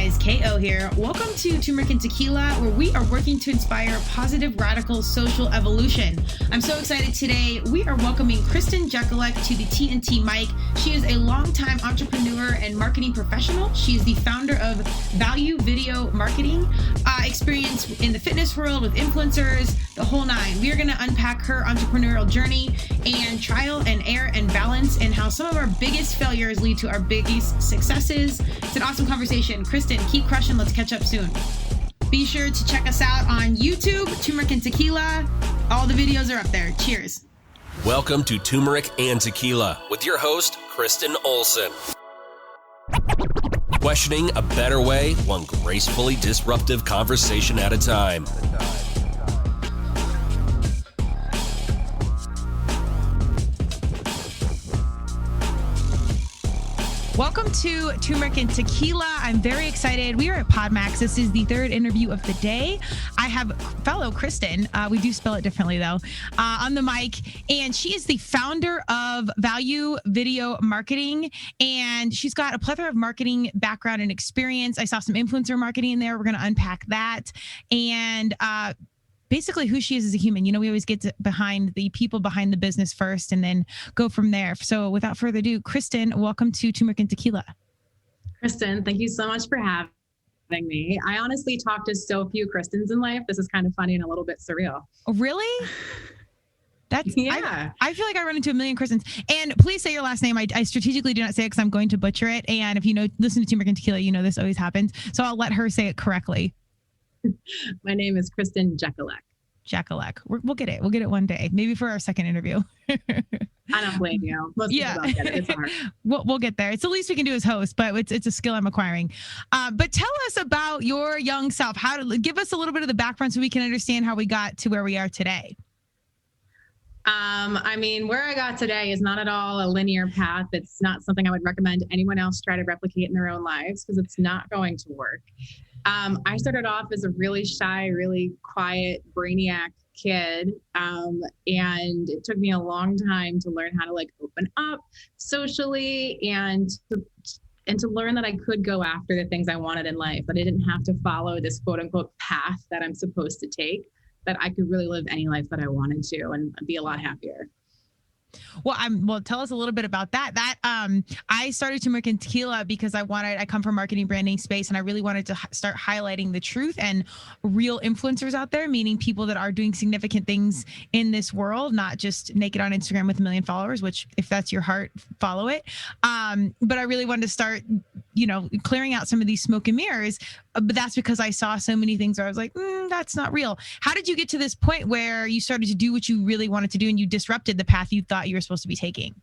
guys, KO here. Welcome to Turmeric and Tequila, where we are working to inspire positive, radical social evolution. I'm so excited today. We are welcoming Kristin Jekielek to the T&T mic. She is a longtime entrepreneur and marketing professional. She is the founder of Value Video Marketing, experience in the fitness world with influencers, the whole nine. We are going to unpack her entrepreneurial journey and trial and error and balance, and how some of our biggest failures lead to our biggest successes. It's an awesome conversation. Kristin, keep crushing. Let's catch up soon. Be sure to check us out on YouTube, Turmeric and Tequila. All the videos are up there. Cheers. Welcome to Turmeric and Tequila with your host, Kristin Olson. Questioning a better way, one gracefully disruptive conversation at a time. Welcome to Turmeric and Tequila. I'm very excited. We are at PodMax. This is the third interview of the day. I have fellow Kristin, we do spell it differently though, on the mic. And she is the founder of Value Video Marketing. And she's got a plethora of marketing background and experience. I saw some influencer marketing in there. We're going to unpack that. And basically who she is as a human. You know, we always get behind the people behind the business first and then go from there. So without further ado, Kristin, welcome to Turmeric and Tequila. Kristin, thank you so much for having me. I honestly talk to so few Kristins in life. This is kind of funny and a little bit surreal. Oh, really? That's yeah. I feel like I run into a million Kristins. And please say your last name. I strategically do not say it because I'm going to butcher it. And if you know, listen to Turmeric and Tequila, you know this always happens. So I'll let her say it correctly. My name is Kristin Jekielek. Jekielek. We'll get it. We'll get it one day. Maybe for our second interview. I don't blame you. Most people don't get it. It's hard. We'll get there. It's the least we can do as hosts, but it's a skill I'm acquiring. But tell us about your young self. Give us a little bit of the background so we can understand how we got to where we are today. I mean, where I got today is not at all a linear path. It's not something I would recommend anyone else try to replicate in their own lives because it's not going to work. I started off as a really shy, really quiet, brainiac kid. And it took me a long time to learn how to open up socially and to learn that I could go after the things I wanted in life, that I didn't have to follow this quote unquote path that I'm supposed to take, that I could really live any life that I wanted to and be a lot happier. Well, tell us a little bit about that. I started Turmeric and Tequila because I come from marketing branding space, and I really wanted to start highlighting the truth and real influencers out there, meaning people that are doing significant things in this world, not just naked on Instagram with 1 million followers, which if that's your heart, follow it. But I really wanted to start, clearing out some of these smoke and mirrors. But that's because I saw so many things where I was like, that's not real. How did you get to this point where you started to do what you really wanted to do and you disrupted the path you thought you were supposed to be taking?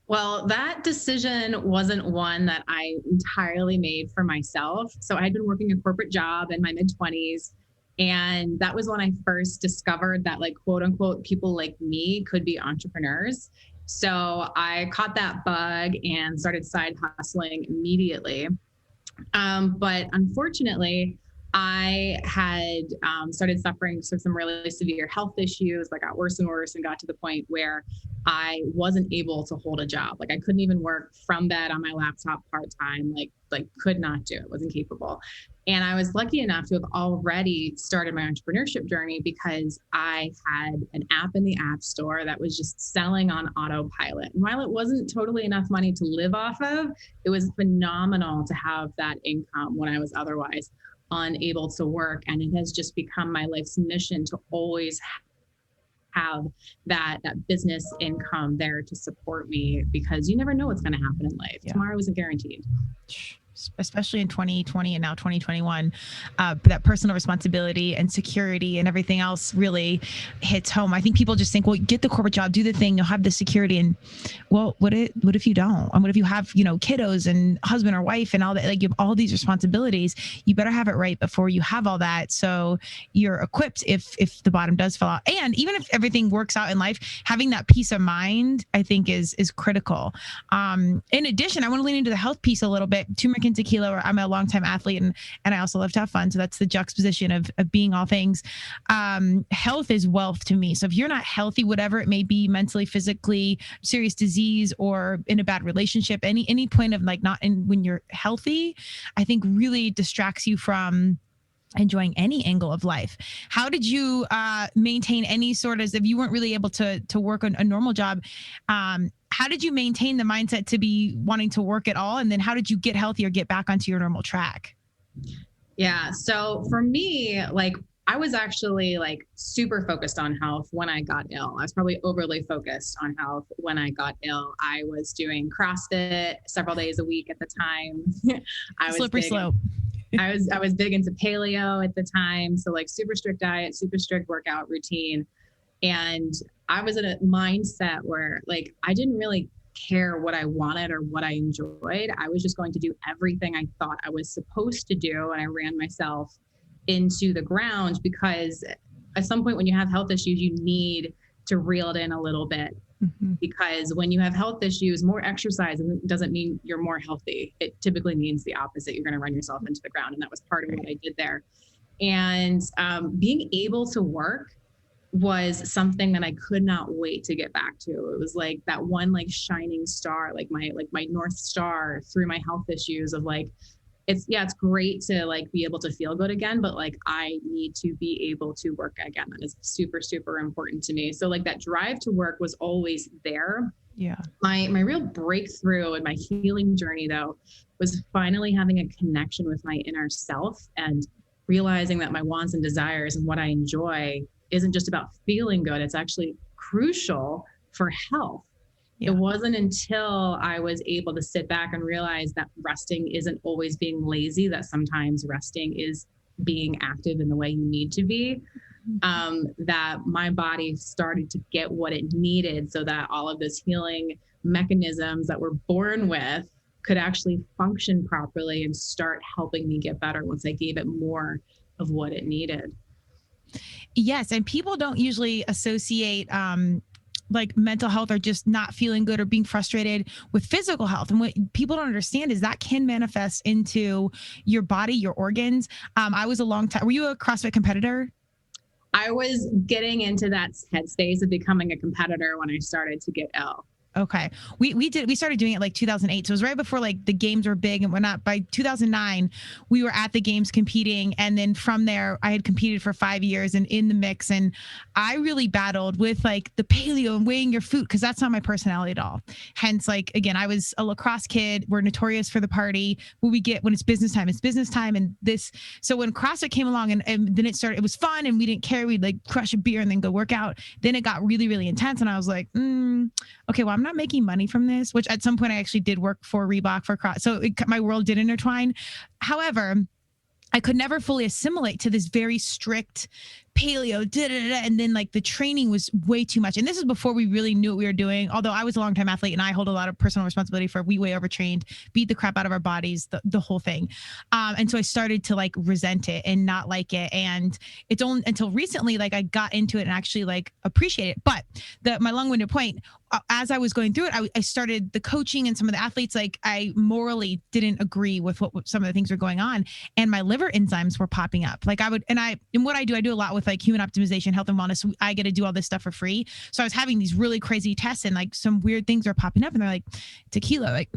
Well, that decision wasn't one that I entirely made for myself. So I had been working a corporate job in my mid-20s. And that was when I first discovered that quote unquote, people like me could be entrepreneurs. So I caught that bug and started side hustling immediately. But unfortunately, I had started suffering from some really severe health issues that got worse and worse and got to the point where I wasn't able to hold a job. I couldn't even work from bed on my laptop part-time, could not do it, wasn't capable. And I was lucky enough to have already started my entrepreneurship journey because I had an app in the App Store that was just selling on autopilot. And while it wasn't totally enough money to live off of, it was phenomenal to have that income when I was otherwise unable to work. And it has just become my life's mission to always have that business income there to support me, because you never know what's going to happen in life. Yeah. Tomorrow isn't guaranteed. Especially in 2020 and now 2021, that personal responsibility and security and everything else really hits home. I think people just think, well, get the corporate job, do the thing, you'll have the security. And well, what if you don't? And what if you have, kiddos and husband or wife and all that, you have all these responsibilities, you better have it right before you have all that. So you're equipped if the bottom does fall out. And even if everything works out in life, having that peace of mind, I think is critical. In addition, I want to lean into the health piece a little bit. Turmeric Turmeric and Tequila, where I'm a longtime athlete and I also love to have fun. So that's the juxtaposition of being all things. Health is wealth to me. So if you're not healthy, whatever it may be, mentally, physically, serious disease, or in a bad relationship, any point of like not in when you're healthy, I think really distracts you from enjoying any angle of life. How did you maintain any sort of, if you weren't really able to work on a normal job, how did you maintain the mindset to be wanting to work at all? And then how did you get healthy or get back onto your normal track? Yeah. So for me, like I was actually like super focused on health when I got ill. I was probably overly focused on health when I got ill. I was doing CrossFit several days a week at the time. I was slippery slope. I was big into paleo at the time. So like super strict diet, super strict workout routine. And I was in a mindset where like, I didn't really care what I wanted or what I enjoyed. I was just going to do everything I thought I was supposed to do. And I ran myself into the ground because at some point when you have health issues, you need to reel it in a little bit. Mm-hmm. Because when you have health issues, more exercise doesn't mean you're more healthy. It typically means the opposite. You're going to run yourself into the ground. And that was part of what I did there. And being able to work was something that I could not wait to get back to. It was like that one like shining star, like my North Star through my health issues of like, it's great to like be able to feel good again, but like I need to be able to work again. That is super, super important to me. So like that drive to work was always there. Yeah. My real breakthrough in my healing journey though, was finally having a connection with my inner self and realizing that my wants and desires and what I enjoy isn't just about feeling good. It's actually crucial for health. Yeah. It wasn't until I was able to sit back and realize that resting isn't always being lazy, that sometimes resting is being active in the way you need to be, that my body started to get what it needed so that all of those healing mechanisms that we're born with could actually function properly and start helping me get better once I gave it more of what it needed. Yes. And people don't usually associate like mental health or just not feeling good or being frustrated with physical health. And what people don't understand is that can manifest into your body, your organs. I was a long time. Were you a CrossFit competitor? I was getting into that headspace of becoming a competitor when I started to get ill. Okay. We started doing it like 2008. So it was right before like the games were big and whatnot. By 2009, we were at the games competing. And then from there, I had competed for 5 years and in the mix. And I really battled with like the paleo and weighing your food because that's not my personality at all. Hence, like, again, I was a lacrosse kid. We're notorious for the party. When it's business time, it's business time. And this, so when CrossFit came along and then it started, it was fun and we didn't care. We'd like crush a beer and then go work out. Then it got really, really intense. And I was like, okay, well, I'm not making money from this, which at some point I actually did work for Reebok for cross. So my world did intertwine. However, I could never fully assimilate to this very strict paleo, and then like the training was way too much. And this is before we really knew what we were doing. Although I was a longtime athlete and I hold a lot of personal responsibility for we way overtrained, beat the crap out of our bodies, the whole thing. And so I started to like resent it and not like it. And it's only until recently, like I got into it and actually like appreciate it. But my long-winded point, as I was going through it, I started the coaching and some of the athletes, like I morally didn't agree with what some of the things were going on. And my liver enzymes were popping up. Like and what I do a lot with like human optimization, health and wellness. I get to do all this stuff for free. So I was having these really crazy tests and like some weird things are popping up and they're like tequila, like,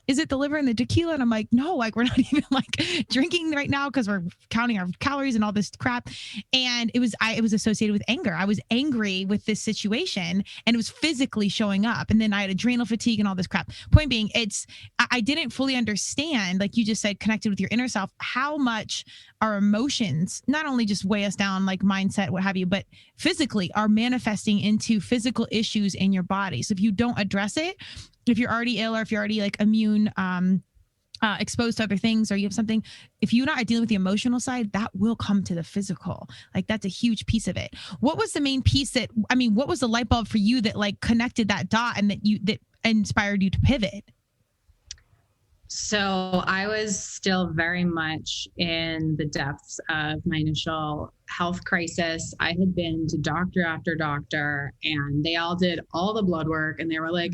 is it the liver and the tequila? And I'm like, no, like we're not even like drinking right now because we're counting our calories and all this crap. And it was associated with anger. I was angry with this situation and it was physically showing up. And then I had adrenal fatigue and all this crap. Point being, I didn't fully understand, like you just said, connected with your inner self, how much our emotions not only just weigh us down, like mindset, what have you, but physically are manifesting into physical issues in your body. So if you don't address it, if you're already ill or if you're already like immune, exposed to other things, or you have something, if you're not dealing with the emotional side, that will come to the physical. Like that's a huge piece of it. What was the main piece what was the light bulb for you that like connected that dot and that inspired you to pivot? So I was still very much in the depths of my initial health crisis. I had been to doctor after doctor and they all did all the blood work and they were like,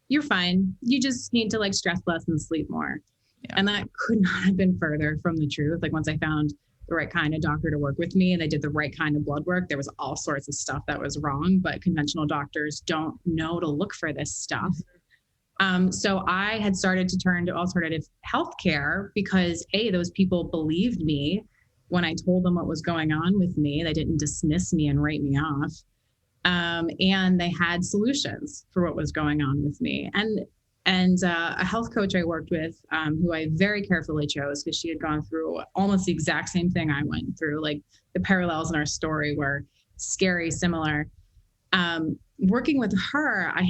you're fine. You just need to like stress less and sleep more. Yeah. And that could not have been further from the truth. Like once I found the right kind of doctor to work with me and they did the right kind of blood work, there was all sorts of stuff that was wrong, but conventional doctors don't know to look for this stuff. So I had started to turn to alternative healthcare because those people believed me when I told them what was going on with me. They didn't dismiss me and write me off. And they had solutions for what was going on with me. And a health coach I worked with, who I very carefully chose because she had gone through almost the exact same thing I went through. Like the parallels in our story were scary, similar. Working with her, I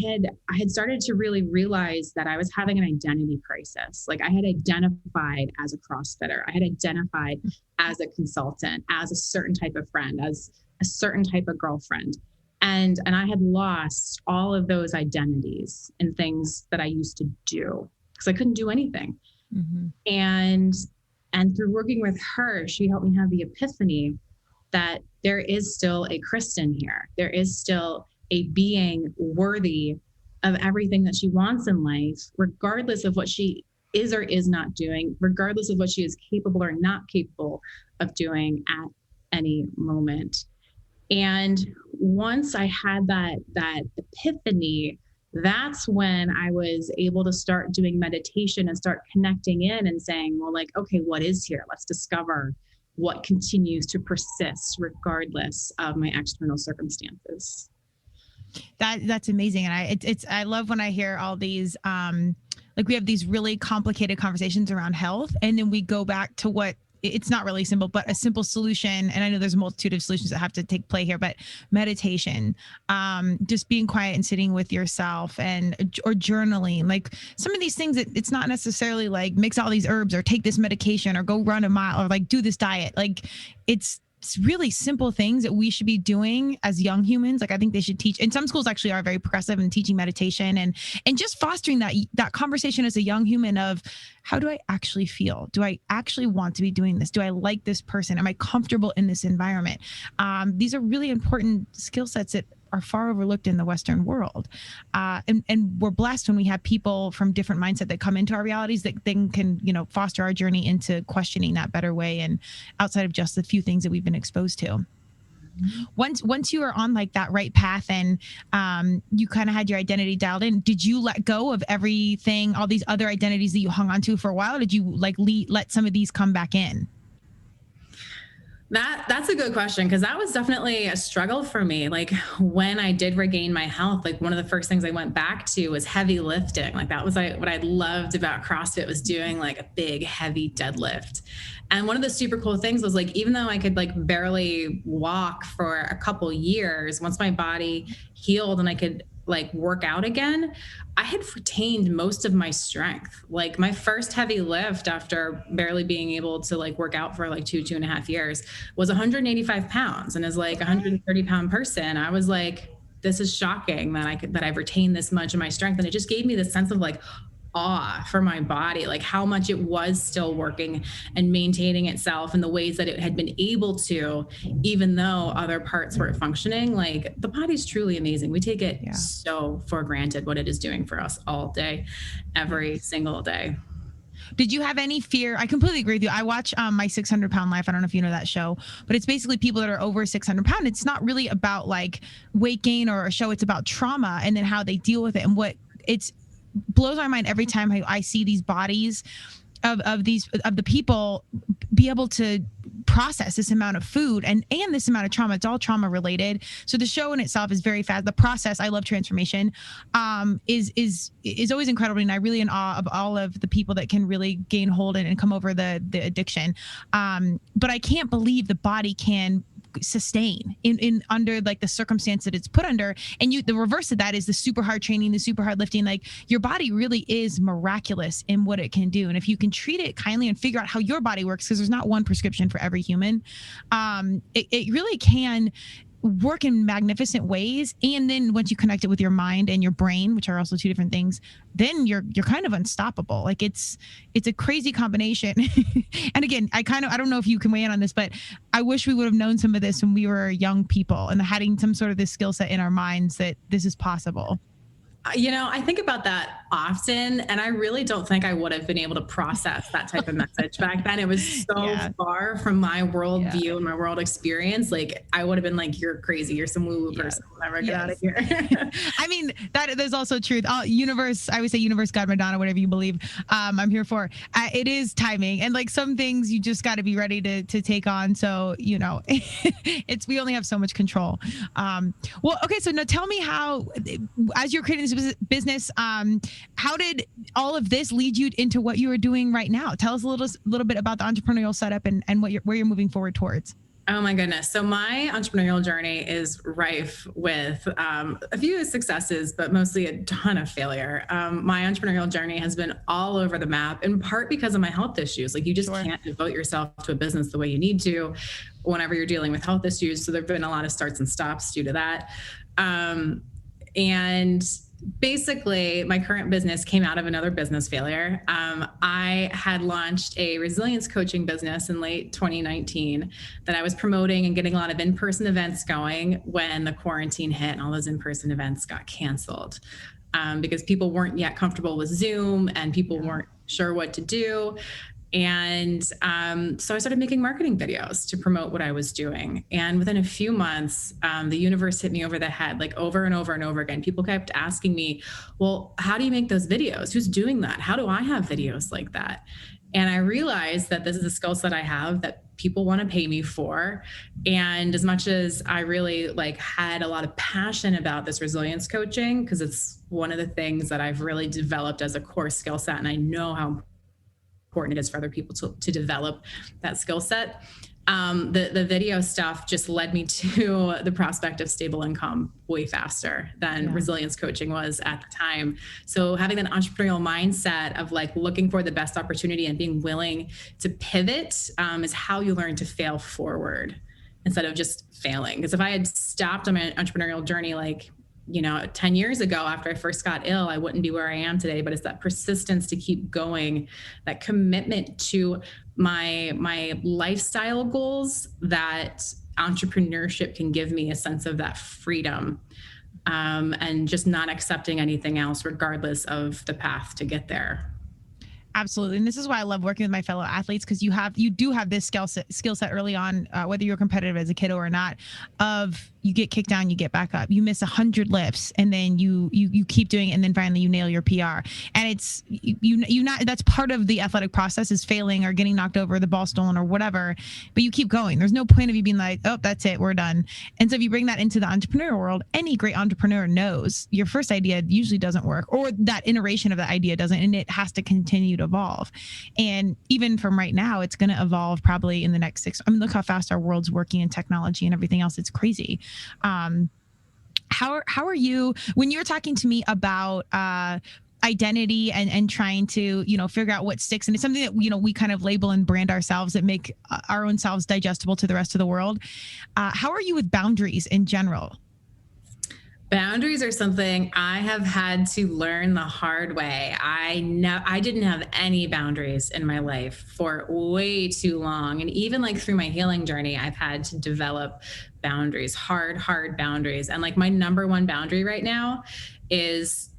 had started to really realize that I was having an identity crisis. Like I had identified as a CrossFitter. I had identified as a consultant, as a certain type of friend, as a certain type of girlfriend. And I had lost all of those identities and things that I used to do because I couldn't do anything. Mm-hmm. And through working with her, she helped me have the epiphany that there is still a Kristin here. There is still a being worthy of everything that she wants in life, regardless of what she is or is not doing, regardless of what she is capable or not capable of doing at any moment. And once I had that epiphany, that's when I was able to start doing meditation and start connecting in and saying, well, like, okay, what is here? Let's discover what continues to persist regardless of my external circumstances. That's amazing. And I love when I hear all these, like we have these really complicated conversations around health, and then we go back to what it's not really simple, but a simple solution. And I know there's a multitude of solutions that have to take play here, but meditation, just being quiet and sitting with yourself or journaling, like some of these things that it's not necessarily like mix all these herbs or take this medication or go run a mile or like do this diet. Like it's really simple things that we should be doing as young humans. Like I think they should teach, and some schools actually are very progressive in teaching meditation and just fostering that conversation as a young human of how do I actually feel? Do I actually want to be doing this? Do I like this person? Am I comfortable in this environment? These are really important skill sets that are far overlooked in the Western world. And we're blessed when we have people from different mindset that come into our realities that then can, foster our journey into questioning that better way and outside of just the few things that we've been exposed to. Once you were on like that right path and you kind of had your identity dialed in, did you let go of everything, all these other identities that you hung on to for a while? Or did you like let some of these come back in? That's a good question, because that was definitely a struggle for me. Like when I did regain my health, like one of the first things I went back to was heavy lifting. Like that was what I loved about CrossFit was doing like a big heavy deadlift. And one of the super cool things was like, even though I could like barely walk for a couple years, once my body healed and I could like work out again, I had retained most of my strength. Like my first heavy lift after barely being able to like work out for like 2.5 years was 185 pounds. And as like a 130 pound person, I was like, this is shocking that I've retained this much of my strength. And it just gave me this sense of like awe for my body, like how much it was still working and maintaining itself in the ways that it had been able to, even though other parts weren't functioning. Like the body's truly amazing. We take it so for granted what it is doing for us all day, every single day. Did you have any fear? I completely agree with you. I watch My 600 Pound Life. I don't know if you know that show, but it's basically people that are over 600 pounds. It's not really about like weight gain or a show. It's about trauma and then how they deal with it. And what it's blows my mind every time I see these bodies of the people be able to process this amount of food and this amount of trauma. It's all trauma related. So the show in itself is very fast. The process, I love transformation, is always incredible. And I really in awe of all of the people that can really gain hold and come over the addiction. But I can't believe the body can sustain in under like the circumstance that it's put under. And the reverse of that is the super hard training, the super hard lifting. Like your body really is miraculous in what it can do. And if you can treat it kindly and figure out how your body works, because there's not one prescription for every human, it really can work in magnificent ways. And then once you connect it with your mind and your brain, which are also two different things, then you're kind of unstoppable. Like it's a crazy combination. And again, I don't know if you can weigh in on this, but I wish we would have known some of this when we were young people and having some sort of this skill set in our minds that this is possible. I think about that often. And I really don't think I would have been able to process that type of message back then. It was so far from my worldview and my world experience. Like I would have been like, you're crazy. You're some woo-woo person. Whatever, get out of here. I mean, there's also truth. Universe, I would say universe, God, Madonna, whatever you believe, I'm here for. It is timing. And like some things you just got to be ready to take on. So, we only have so much control. Well, okay. So now tell me how, as you're creating this business, how did all of this lead you into what you are doing right now? Tell us a little bit about the entrepreneurial setup and where you're moving forward towards. Oh my goodness. So my entrepreneurial journey is rife with a few successes, but mostly a ton of failure. My entrepreneurial journey has been all over the map, in part because of my health issues. Like you just can't devote yourself to a business the way you need to whenever you're dealing with health issues. So there've been a lot of starts and stops due to that. And basically, my current business came out of another business failure. I had launched a resilience coaching business in late 2019 that I was promoting and getting a lot of in-person events going when the quarantine hit and all those in-person events got canceled because people weren't yet comfortable with Zoom and people weren't sure what to do. And so I started making marketing videos to promote what I was doing. And within a few months, the universe hit me over the head, like over and over and over again. People kept asking me, well, how do you make those videos? Who's doing that? How do I have videos like that? And I realized that this is a skill set I have that people want to pay me for. And as much as I really had a lot of passion about this resilience coaching, because it's one of the things that I've really developed as a core skill set, and I know how important it is for other people to develop that skill set. The video stuff just led me to the prospect of stable income way faster than resilience coaching was at the time. So having that entrepreneurial mindset of looking for the best opportunity and being willing to pivot is how you learn to fail forward instead of just failing. Because if I had stopped on my entrepreneurial journey 10 years ago, after I first got ill, I wouldn't be where I am today. But it's that persistence to keep going, that commitment to my lifestyle goals, that entrepreneurship can give me a sense of that freedom, and just not accepting anything else, regardless of the path to get there. Absolutely. And this is why I love working with my fellow athletes, because you do have this skill set early on, whether you're competitive as a kiddo or not, of you get kicked down, you get back up, you miss 100 lifts, and then you keep doing it, and then finally you nail your PR. And it's that's part of the athletic process, is failing or getting knocked over, the ball stolen or whatever, but you keep going. There's no point of you being like, oh, that's it, we're done. And so if you bring that into the entrepreneurial world, any great entrepreneur knows your first idea usually doesn't work, or that iteration of the idea doesn't, and it has to continue to evolve. And even from right now, it's going to evolve probably in the next look how fast our world's working in technology and everything else. It's crazy. How are you, when you're talking to me about identity and trying to figure out what sticks, and it's something that we kind of label and brand ourselves that make our own selves digestible to the rest of the world, how are you with boundaries in general? Boundaries are something I have had to learn the hard way. I didn't have any boundaries in my life for way too long. And even through my healing journey, I've had to develop boundaries, hard boundaries. And my number one boundary right now is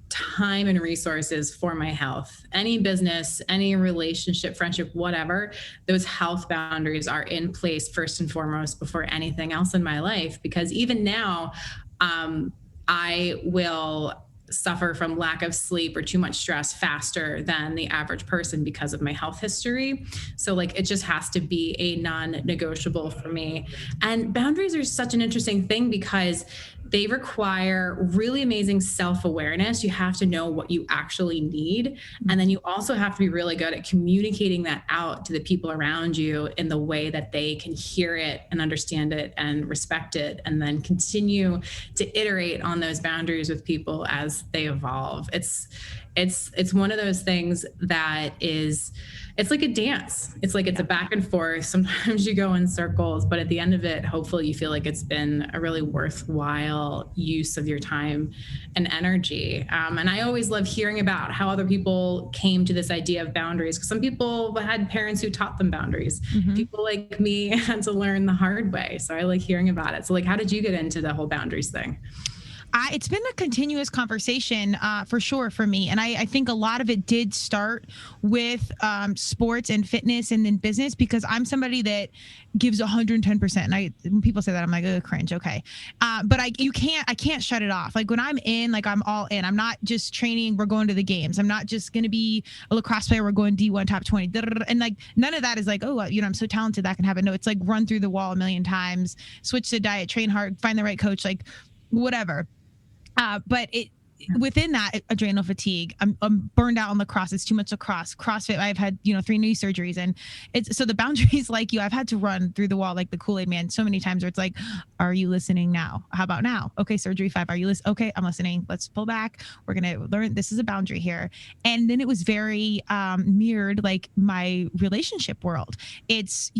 time and resources for my health. Any business, any relationship, friendship, whatever, those health boundaries are in place first and foremost before anything else in my life. Because even now, I will suffer from lack of sleep or too much stress faster than the average person because of my health history. So it just has to be a non-negotiable for me. And boundaries are such an interesting thing because they require really amazing self-awareness. You have to know what you actually need. And then you also have to be really good at communicating that out to the people around you in the way that they can hear it and understand it and respect it, and then continue to iterate on those boundaries with people as they evolve. It's one of those things that it's like a dance. It's a back and forth. Sometimes you go in circles, but at the end of it, hopefully you feel like it's been a really worthwhile use of your time and energy. And I always love hearing about how other people came to this idea of boundaries, because some people had parents who taught them boundaries. Mm-hmm. People like me had to learn the hard way. So I like hearing about it. So how did you get into the whole boundaries thing? It's been a continuous conversation for sure for me. And I think a lot of it did start with sports and fitness and then business, because I'm somebody that gives 110%. And when people say that, I'm like, oh, cringe. Okay. But I can't shut it off. Like when I'm in, like I'm all in. I'm not just training. We're going to the games. I'm not just going to be a lacrosse player. We're going D1 top 20. And like none of that is like, oh, I'm so talented that can happen. No, it's like run through the wall a million times, switch to diet, train hard, find the right coach, like whatever. But within that, adrenal fatigue, I'm burned out on lacrosse. It's too much lacrosse. CrossFit, I've had 3 knee surgeries, and it's so the boundaries, like you, I've had to run through the wall like the Kool-Aid man so many times where it's like, are you listening now? How about now? Okay, surgery 5. Are you listening? Okay, I'm listening. Let's pull back. We're gonna learn. This is a boundary here. And then it was very mirrored like my relationship world. It's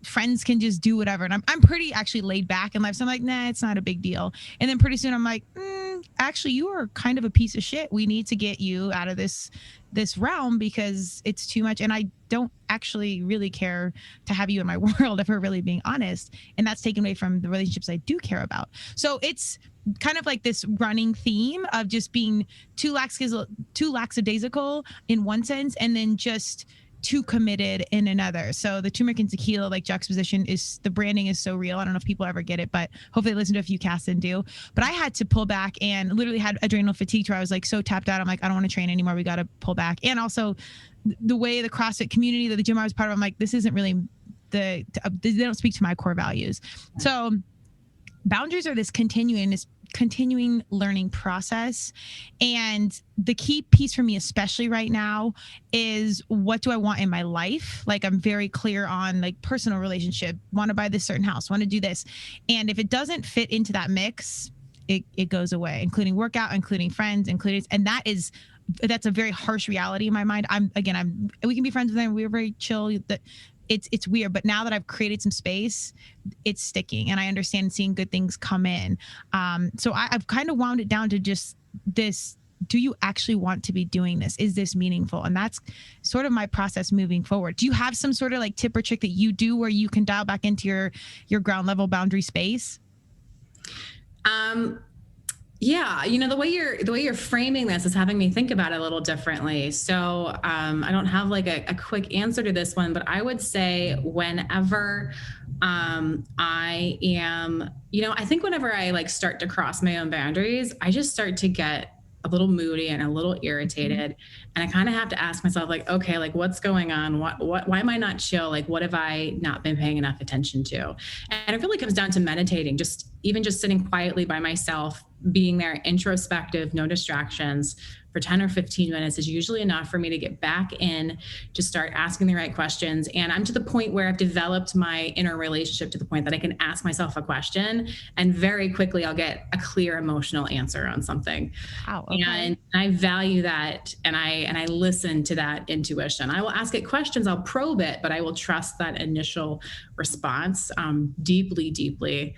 friends can just do whatever, and I'm pretty actually laid back in life. So I'm like, nah, it's not a big deal. And then pretty soon I'm like, actually, you are kind of a piece of shit. We need to get you out of this realm because it's too much. And I don't actually really care to have you in my world, if we're really being honest. And that's taken away from the relationships I do care about. So it's kind of like this running theme of just being too lackadaisical in one sense, and then just too committed in another. So the turmeric and tequila like juxtaposition is, the branding is so real. I don't know if people ever get it, but hopefully they listen to a few casts and do. But I had to pull back and literally had adrenal fatigue where I was like so tapped out. I'm like, I don't want to train anymore. We got to pull back. And also the way the CrossFit community, that the gym I was part of, I'm like, this isn't really they don't speak to my core values. So boundaries are this continuing learning process. And the key piece for me, especially right now, is what do I want in my life? Like I'm very clear on like personal relationship, want to buy this certain house, want to do this. And if it doesn't fit into that mix, it goes away, including workout, including friends, and that's a very harsh reality in my mind. We can be friends with them. We're very chill. It's weird, but now that I've created some space, it's sticking, and I understand seeing good things come in. So I've kind of wound it down to just this: do you actually want to be doing this? Is this meaningful? And that's sort of my process moving forward. Do you have some sort of like tip or trick that you do where you can dial back into your ground level boundary space? Yeah, the way you're framing this is having me think about it a little differently. So I don't have like a quick answer to this one, but I would say whenever I am, I think whenever I like start to cross my own boundaries, I just start to get a little moody and a little irritated. And I kind of have to ask myself like, okay, like what's going on? Why am I not chill? Like, what have I not been paying enough attention to? And it really comes down to meditating, just sitting quietly by myself, being there, introspective, no distractions for 10 or 15 minutes is usually enough for me to get back in, to start asking the right questions. And I'm to the point where I've developed my inner relationship to the point that I can ask myself a question and very quickly I'll get a clear emotional answer on something. Wow, okay. And I value that. And I listen to that intuition. I will ask it questions. I'll probe it, but I will trust that initial response deeply, deeply.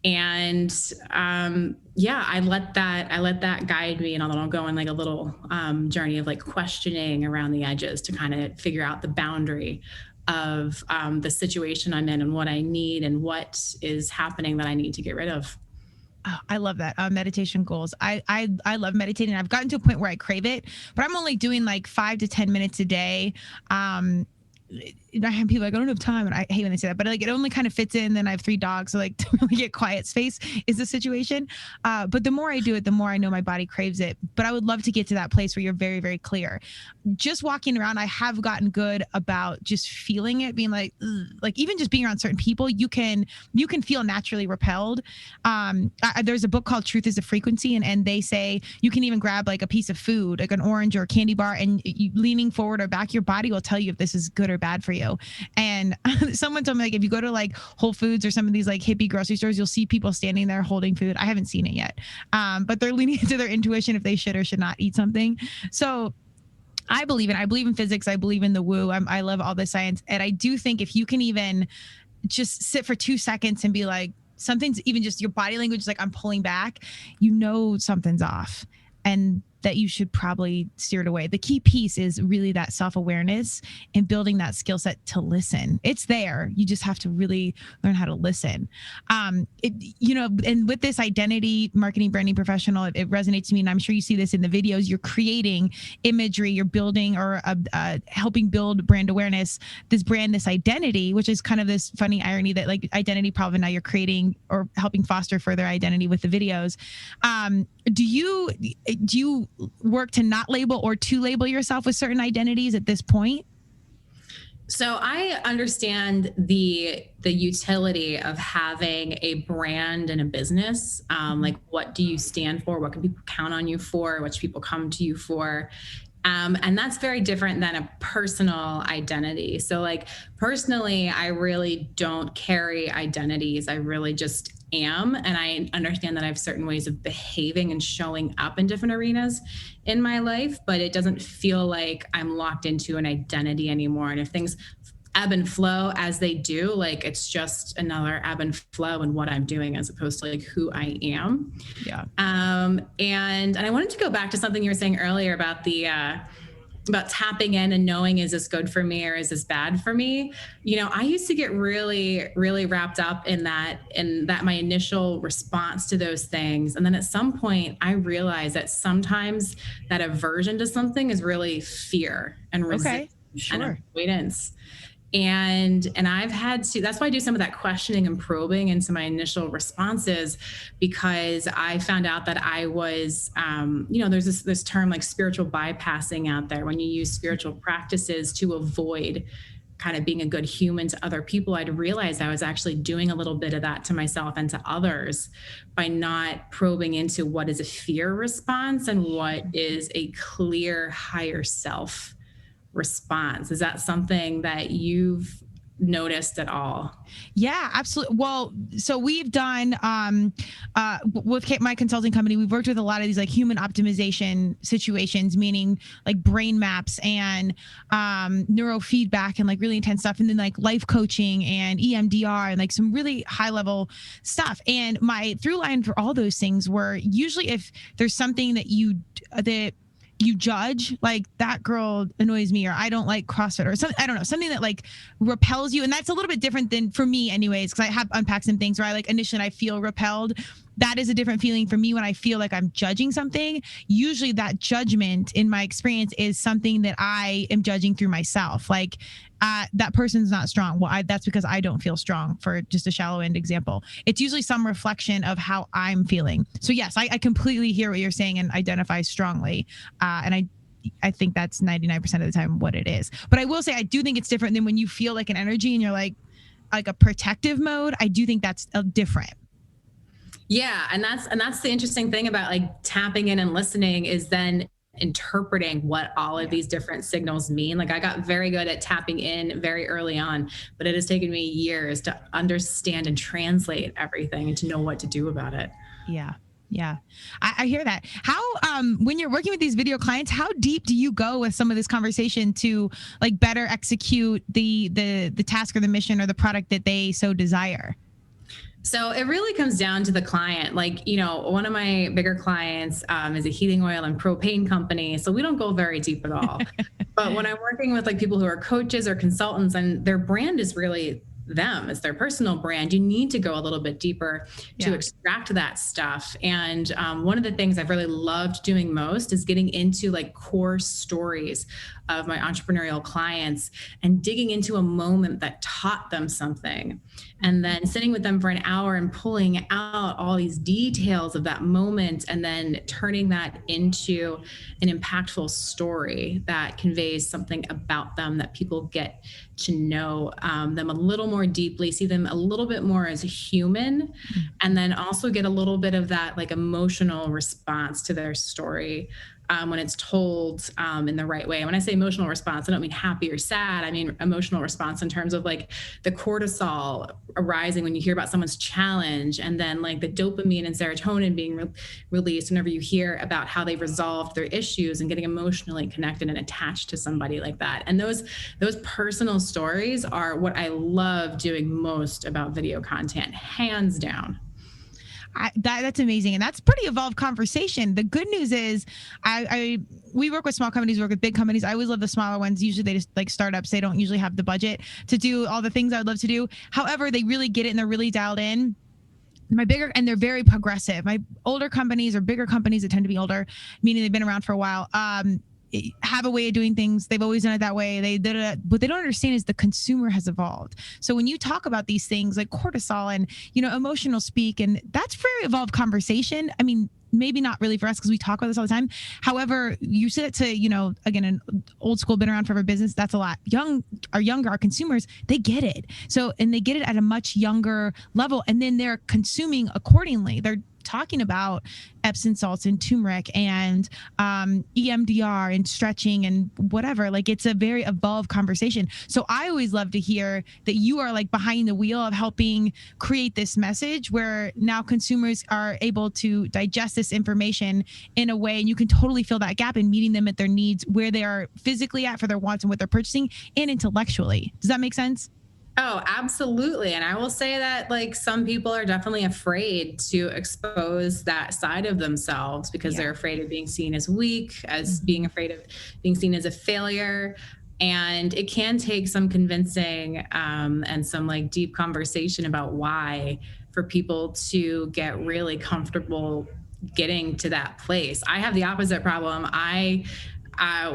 And I let that guide me, and I'll go on like a little journey of like questioning around the edges to kind of figure out the boundary of the situation I'm in and what I need and what is happening that I need to get rid of. Oh, I love that. Meditation goals. I love meditating. I've gotten to a point where I crave it, but I'm only doing like 5 to 10 minutes a day. I have people like, I don't have time. And I hate when they say that, but like, it only kind of fits in. Then I have 3 dogs. So like to really get quiet space is the situation. But the more I do it, the more I know my body craves it. But I would love to get to that place where you're very, very clear. Just walking around, I have gotten good about just feeling it, being like, ugh. Like even just being around certain people, you can feel naturally repelled. There's a book called Truth is a Frequency. And they say you can even grab like a piece of food, like an orange or a candy bar, and you leaning forward or back, your body will tell you if this is good or bad for you. And someone told me like, if you go to like Whole Foods or some of these like hippie grocery stores, you'll see people standing there holding food. I haven't seen it yet. But they're leaning into their intuition if they should or should not eat something. So I believe in physics. I believe in the woo. I love all the science. And I do think if you can even just sit for 2 seconds and be like, something's even just your body language is like, I'm pulling back, something's off. And that you should probably steer it away. The key piece is really that self-awareness and building that skill set to listen. It's there. You just have to really learn how to listen. And with this identity marketing branding professional, it resonates to me. And I'm sure you see this in the videos. You're creating imagery, you're building or helping build brand awareness, this identity, which is kind of this funny irony that like identity problem now you're creating or helping foster further identity with the videos. Do you work to not label or to label yourself with certain identities at this point? So I understand the utility of having a brand and a business. Like, what do you stand for? What can people count on you for? What should people come to you for? And that's very different than a personal identity. So like personally, I really don't carry identities. I really just am. And I understand that I have certain ways of behaving and showing up in different arenas in my life, but it doesn't feel like I'm locked into an identity anymore. And if things ebb and flow as they do, like it's just another ebb and flow in what I'm doing as opposed to like who I am. Yeah. And I wanted to go back to something you were saying earlier about about tapping in and knowing, is this good for me or is this bad for me? You know, I used to get really, really wrapped up in that my initial response to those things. And then at some point I realized that sometimes that aversion to something is really fear and resistance and avoidance. And I've had to, that's why I do some of that questioning and probing into my initial responses, because I found out that I was, there's this term like spiritual bypassing out there. When you use spiritual practices to avoid kind of being a good human to other people, I'd realized I was actually doing a little bit of that to myself and to others by not probing into what is a fear response and what is a clear higher self response. Is that something that you've noticed at all? Yeah, absolutely. Well, so we've done with my consulting company, we've worked with a lot of these like human optimization situations, meaning like brain maps and neurofeedback and like really intense stuff, and then like life coaching and EMDR and like some really high level stuff. And my through line for all those things were usually if there's something that you judge, like that girl annoys me, or I don't like CrossFit, or something, I don't know, something that like repels you. And that's a little bit different than for me anyways, because I have unpacked some things where I like initially I feel repelled. That is a different feeling for me when I feel like I'm judging something. Usually that judgment in my experience is something that I am judging through myself. Like that person's not strong. Well, that's because I don't feel strong, for just a shallow end example. It's usually some reflection of how I'm feeling. So yes, I completely hear what you're saying and identify strongly. And I think that's 99% of the time what it is. But I will say, I do think it's different than when you feel like an energy and you're like a protective mode. I do think that's different. Yeah. And that's the interesting thing about like tapping in and listening, is then interpreting what all of these different signals mean. Like I got very good at tapping in very early on, but it has taken me years to understand and translate everything and to know what to do about it. Yeah. Yeah. I hear that. How, when you're working with these video clients, how deep do you go with some of this conversation to like better execute the task or the mission or the product that they so desire? So it really comes down to the client. Like, you know, one of my bigger clients is a heating oil and propane company. So we don't go very deep at all. But when I'm working with like people who are coaches or consultants and their brand is really them, it's their personal brand, you need to go a little bit deeper to extract that stuff. And one of the things I've really loved doing most is getting into like core stories of my entrepreneurial clients and digging into a moment that taught them something, and then sitting with them for an hour and pulling out all these details of that moment and then turning that into an impactful story that conveys something about them, that people get to know them a little more deeply, see them a little bit more as a human, and then also get a little bit of that like emotional response to their story when it's told in the right way. And when I say emotional response, I don't mean happy or sad. I mean emotional response in terms of like the cortisol arising when you hear about someone's challenge, and then like the dopamine and serotonin being released whenever you hear about how they resolved their issues, and getting emotionally connected and attached to somebody like that. And those personal stories are what I love doing most about video content, hands down. That's amazing. And that's pretty evolved conversation. The good news is we work with small companies, we work with big companies. I always love the smaller ones. Usually they just like startups. They don't usually have the budget to do all the things I would love to do. However, they really get it and they're really dialed in. And they're very progressive. My older companies or bigger companies that tend to be older, meaning they've been around for a while, have a way of doing things. They've always done it that way. They did it. What they don't understand is the consumer has evolved. So when you talk about these things like cortisol and, emotional speak, and that's very evolved conversation. I mean, maybe not really for us because we talk about this all the time. However, you said it to, again, an old school, been around forever business. That's a lot. Our consumers, they get it. So, and they get it at a much younger level, and then they're consuming accordingly. They're talking about Epsom salts and turmeric and EMDR and stretching and whatever. Like, it's a very evolved conversation. So I always love to hear that you are like behind the wheel of helping create this message where now consumers are able to digest this information in a way, and you can totally fill that gap in meeting them at their needs, where they are physically at for their wants and what they're purchasing, and intellectually. Does that make sense? Oh, absolutely. And I will say that like some people are definitely afraid to expose that side of themselves because they're afraid of being seen as weak, as being afraid of being seen as a failure. And it can take some convincing and some like deep conversation about why for people to get really comfortable getting to that place. I have the opposite problem. I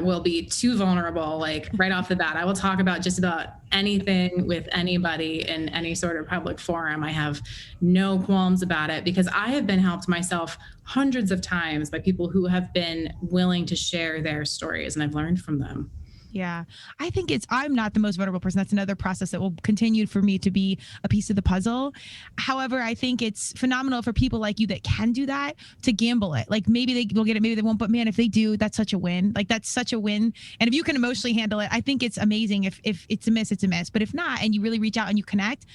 will be too vulnerable, like right off the bat. I will talk about just about anything with anybody in any sort of public forum. I have no qualms about it because I have been helped myself hundreds of times by people who have been willing to share their stories, and I've learned from them. Yeah, I think I'm not the most vulnerable person. That's another process that will continue for me to be a piece of the puzzle. However, I think it's phenomenal for people like you that can do that to gamble it. Like maybe they will get it, maybe they won't, but man, if they do, that's such a win. Like that's such a win. And if you can emotionally handle it, I think it's amazing. If it's a miss, it's a miss. But if not, and you really reach out and you connect,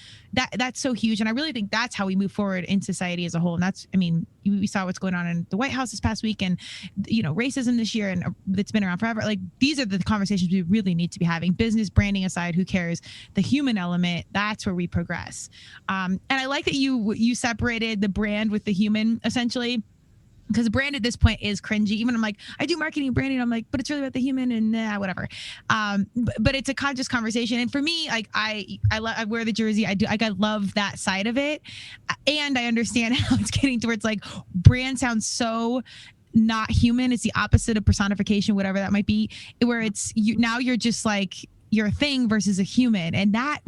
that's so huge. And I really think that's how we move forward in society as a whole. And that's, I mean, we saw what's going on in the White House this past week, and racism this year, and it's been around forever. Like these are the conversations we really need to be having. Business branding aside, who cares? The human element, that's where we progress. And I like that you separated the brand with the human, essentially. Because brand at this point is cringy. Even I'm like, I do marketing and branding. I'm like, but it's really about the human and whatever. But it's a conscious conversation. And for me, like I wear the jersey. I love that side of it. And I understand how it's getting towards like brand sounds so not human. It's the opposite of personification, whatever that might be, where it's now you're just like, you're a thing versus a human. And that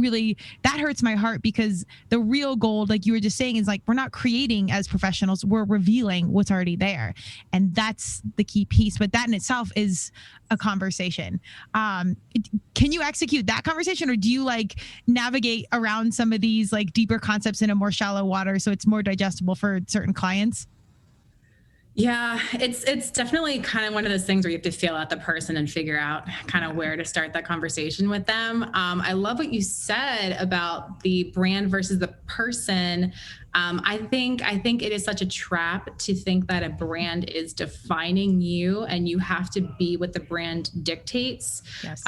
hurts my heart, because the real gold, like you were just saying, is like, we're not creating as professionals, we're revealing what's already there. And that's the key piece. But that in itself is a conversation. Can you execute that conversation, or do you like navigate around some of these like deeper concepts in a more shallow water so it's more digestible for certain clients? Yeah, it's definitely kind of one of those things where you have to feel out the person and figure out kind of where to start that conversation with them. I love what you said about the brand versus the person. I think it is such a trap to think that a brand is defining you and you have to be what the brand dictates. Yes.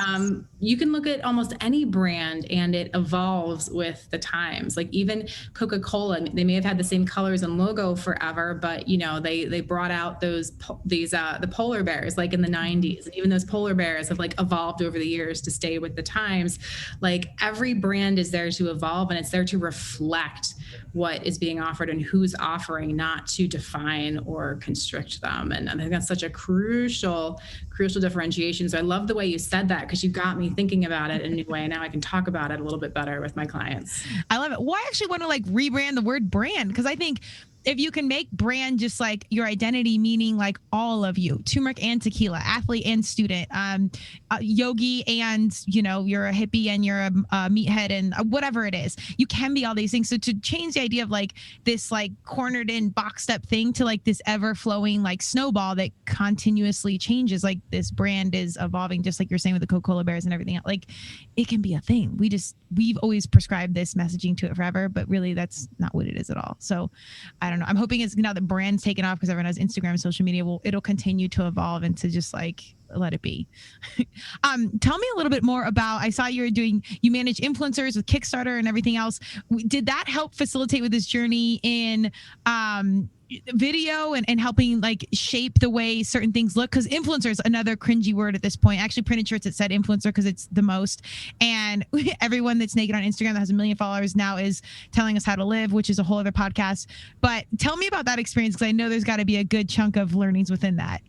You can look at almost any brand and it evolves with the times. Like even Coca-Cola, they may have had the same colors and logo forever, but they brought out the polar bears like in the 90s. And even those polar bears have like evolved over the years to stay with the times. Like every brand is there to evolve, and it's there to reflect what is being offered and who's offering, not to define or constrict them. And I think that's such a crucial differentiation. So I love the way you said that, because you got me thinking about it in a new way. Now I can talk about it a little bit better with my clients. I love it. Well, I actually want to like rebrand the word brand, because I think if you can make brand just like your identity, meaning like all of you, turmeric and tequila, athlete and student, yogi and, you're a hippie and you're a meathead and whatever it is, you can be all these things. So to change the idea of like this like cornered in boxed up thing to like this ever flowing like snowball that continuously changes, like this brand is evolving, just like you're saying with the Coca-Cola bears and everything else. Like it can be a thing. We've always prescribed this messaging to it forever, but really that's not what it is at all. So I don't know. I'm hoping it's now that brand's taken off because everyone has Instagram and social media, it'll continue to evolve and to just like let it be. Tell me a little bit more about, I saw you manage influencers with Kickstarter and everything else. Did that help facilitate with this journey in video and helping like shape the way certain things look? Because influencer is another cringy word at this point. I actually printed shirts that said influencer because it's the most. And everyone that's naked on Instagram that has 1 million followers now is telling us how to live, which is a whole other podcast. But tell me about that experience, because I know there's got to be a good chunk of learnings within that.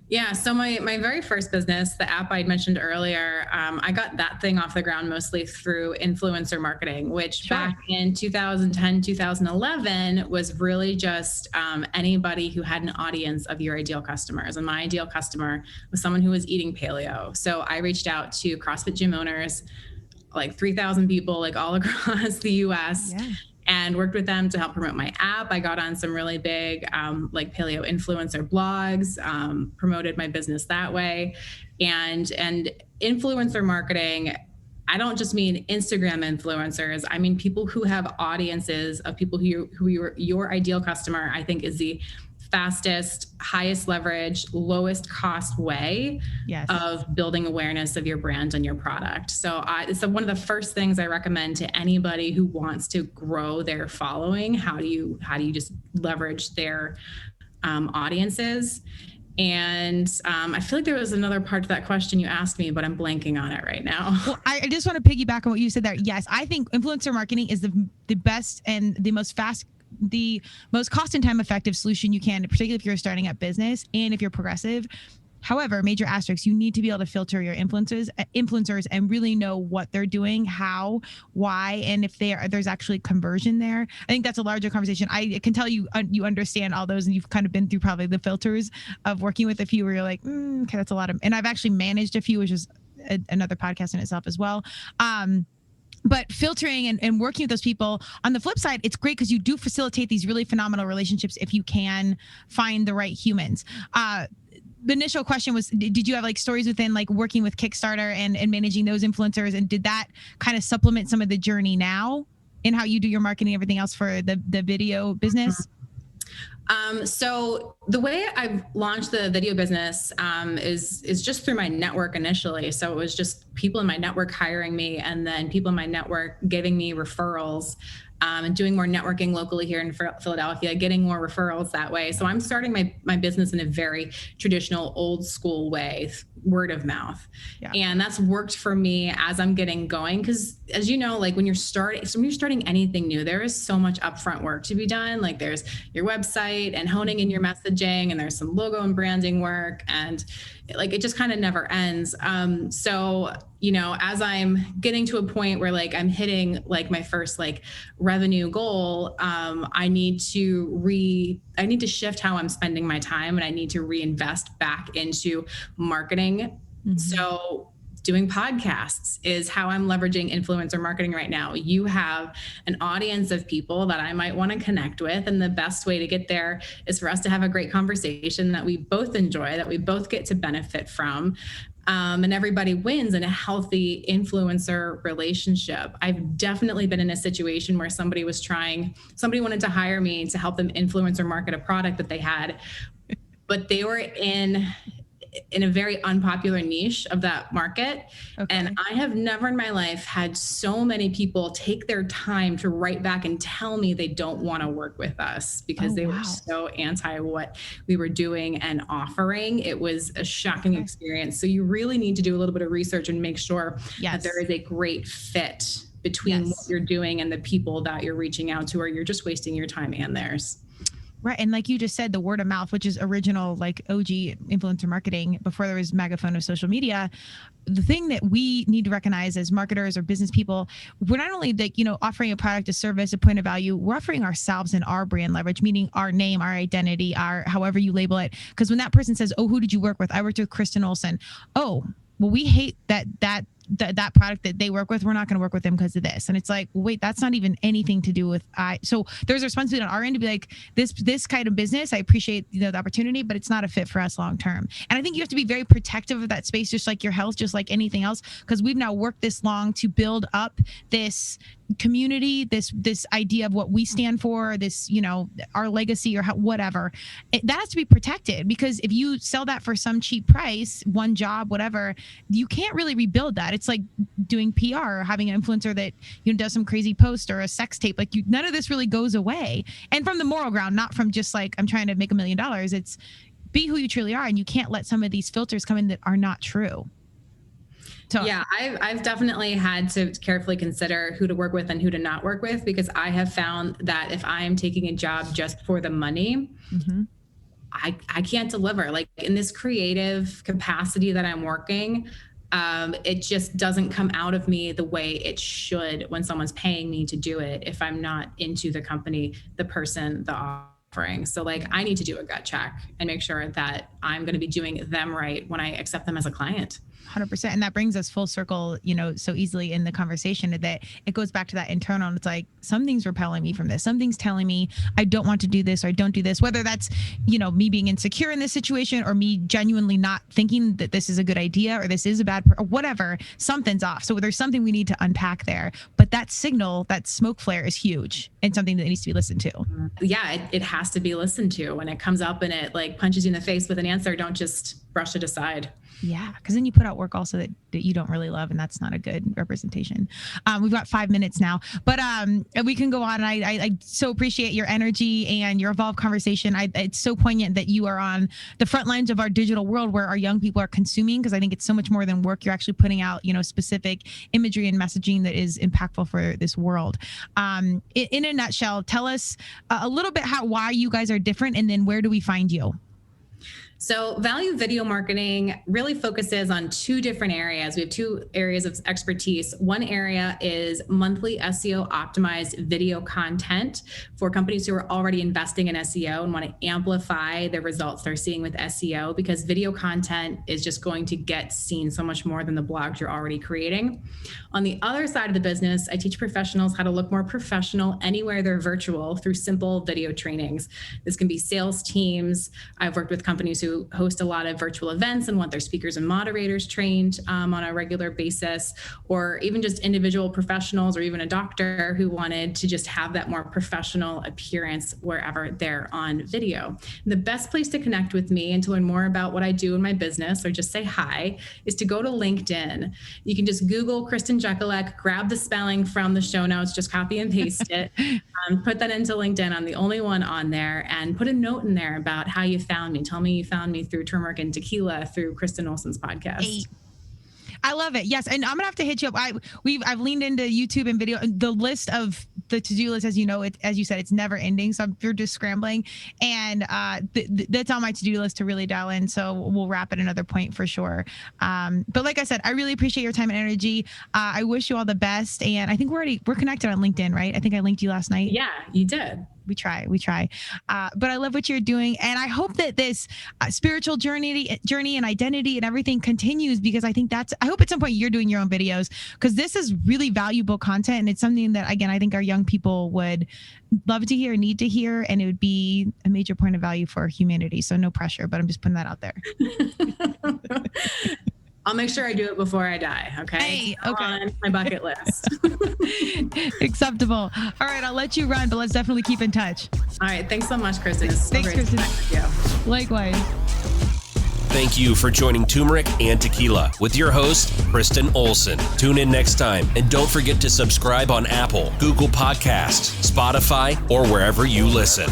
Yeah. So my very first business, the app I mentioned earlier, I got that thing off the ground mostly through influencer marketing, which back in 2010, 2011 was really just anybody who had an audience of your ideal customers. And my ideal customer was someone who was eating paleo. So I reached out to CrossFit gym owners, like 3,000 people, like all across the US. Yeah. And worked with them to help promote my app. I got on some really big like paleo influencer blogs, promoted my business that way. And influencer marketing, I don't just mean Instagram influencers. I mean people who have audiences of people who your ideal customer, I think is the fastest, highest leverage, lowest cost way of building awareness of your brand and your product. So it's one of the first things I recommend to anybody who wants to grow their following. How do you just leverage their audiences? And I feel like there was another part to that question you asked me, but I'm blanking on it right now. Well, I just want to piggyback on what you said there. Yes, I think influencer marketing is the best and the most cost and time effective solution you can, particularly if you're starting up business and if you're progressive. However, major asterisks, you need to be able to filter your influencers and really know what they're doing, how, why, and if there's actually conversion there. I think that's a larger conversation. I can tell you understand all those, and you've kind of been through probably the filters of working with a few where you're like, okay, that's a lot of, and I've actually managed a few, which is another podcast in itself as well. But filtering and working with those people, on the flip side, it's great because you do facilitate these really phenomenal relationships if you can find the right humans. The initial question was, did you have like stories within like working with Kickstarter and managing those influencers? And did that kind of supplement some of the journey now in how you do your marketing and everything else for the video business? So the way I've launched the video business is just through my network initially. So it was just people in my network hiring me, and then people in my network giving me referrals, and doing more networking locally here in Philadelphia, getting more referrals that way. So I'm starting my business in a very traditional, old school way, word of mouth. Yeah. And that's worked for me as I'm getting going. Because as you know, like when you're starting anything new, there is so much upfront work to be done. Like there's your website and honing in your messaging, and there's some logo and branding work, and like it just kind of never ends. So, you know, as I'm getting to a point where like I'm hitting like my first like revenue goal, I need to shift how I'm spending my time, and I need to reinvest back into marketing. Mm-hmm. So doing podcasts is how I'm leveraging influencer marketing right now. You have an audience of people that I might want to connect with. And the best way to get there is for us to have a great conversation that we both enjoy, that we both get to benefit from. And everybody wins in a healthy influencer relationship. I've definitely been in a situation where somebody wanted to hire me to help them influencer market a product that they had, but they were in a very unpopular niche of that market. Okay. And I have never in my life had so many people take their time to write back and tell me they don't want to work with us because they were so anti what we were doing and offering. It was a shocking experience. So you really need to do a little bit of research and make sure that there is a great fit between what you're doing and the people that you're reaching out to, or you're just wasting your time and theirs. Right. And like you just said, the word of mouth, which is original, like OG influencer marketing before there was megaphone of social media. The thing that we need to recognize as marketers or business people, we're not only like, offering a product, a service, a point of value, we're offering ourselves and our brand leverage, meaning our name, our identity, our however you label it. Because when that person says, oh, who did you work with? I worked with Kristen Olson. Oh, well, we hate that that product that they work with, we're not going to work with them because of this. And it's like, wait, that's not even anything to do with so there's a responsibility on our end to be like, this kind of business, I appreciate the opportunity, but it's not a fit for us long term. And I think you have to be very protective of that space, just like your health, just like anything else, because we've now worked this long to build up this community, this idea of what we stand for, this, our legacy or whatever. That has to be protected, because if you sell that for some cheap price, one job, whatever, you can't really rebuild that. It's like doing PR or having an influencer that does some crazy post or a sex tape. Like none of this really goes away. And from the moral ground, not from just like, I'm trying to make $1 million. It's be who you truly are, and you can't let some of these filters come in that are not true. Yeah, I've definitely had to carefully consider who to work with and who to not work with, because I have found that if I am taking a job just for the money, I can't deliver. Like in this creative capacity that I'm working, it just doesn't come out of me the way it should when someone's paying me to do it, if I'm not into the company, the person, the offering. So like I need to do a gut check and make sure that I'm going to be doing them right when I accept them as a client. 100%. And that brings us full circle, so easily in the conversation, that it goes back to that internal. And it's like, something's repelling me from this. Something's telling me I don't want to do this, or I don't do this, whether that's, me being insecure in this situation, or me genuinely not thinking that this is a good idea, or this is a bad, or whatever, something's off. So there's something we need to unpack there. But that signal, that smoke flare is huge and something that needs to be listened to. Yeah, it has to be listened to. When it comes up and it like punches you in the face with an answer, don't just brush it aside. Yeah, because then you put out work also that you don't really love, and that's not a good representation. We've got 5 minutes now, but we can go on. I so appreciate your energy and your evolved conversation. It's so poignant that you are on the front lines of our digital world where our young people are consuming, because I think it's so much more than work. You're actually putting out, specific imagery and messaging that is impactful for this world. In a nutshell, tell us a little bit why you guys are different, and then where do we find you? So Value Video Marketing really focuses on two different areas. We have two areas of expertise. One area is monthly SEO optimized video content for companies who are already investing in SEO and want to amplify the results they're seeing with SEO, because video content is just going to get seen so much more than the blogs you're already creating. On the other side of the business, I teach professionals how to look more professional anywhere they're virtual through simple video trainings. This can be sales teams. I've worked with companies who host a lot of virtual events and want their speakers and moderators trained on a regular basis, or even just individual professionals, or even a doctor who wanted to just have that more professional appearance wherever they're on video. And the best place to connect with me and to learn more about what I do in my business, or just say hi, is to go to LinkedIn. You can just Google Kristin Jekielek, grab the spelling from the show notes, just copy and paste it, put that into LinkedIn. I'm the only one on there, and put a note in there about how you found me. Tell me you found me through turmeric and tequila, through Kristen Olson's podcast. Hey. I love it. Yes. And I'm gonna have to hit you up. I've leaned into YouTube and video. The list of the to-do list, as you know, as you said, it's never ending. So you're just scrambling, and that's on my to-do list to really dial in. So we'll wrap at another point for sure. But like I said, I really appreciate your time and energy. I wish you all the best. And I think we're connected on LinkedIn, right? I think I linked you last night. Yeah, you did. We try. But I love what you're doing. And I hope that this spiritual journey and identity and everything continues, because I hope at some point you're doing your own videos, because this is really valuable content. And it's something that, again, I think our young people would love to hear, need to hear, and it would be a major point of value for humanity. So no pressure, but I'm just putting that out there. I'll make sure I do it before I die. Okay. Hey, okay. On my bucket list. Acceptable. All right. I'll let you run, but let's definitely keep in touch. All right. Thanks so much, Kristin. It's so Thanks, great to Kristin. connect with you. Likewise. Thank you for joining Turmeric and Tequila with your host, Kristen Olson. Tune in next time, and don't forget to subscribe on Apple, Google Podcasts, Spotify, or wherever you listen.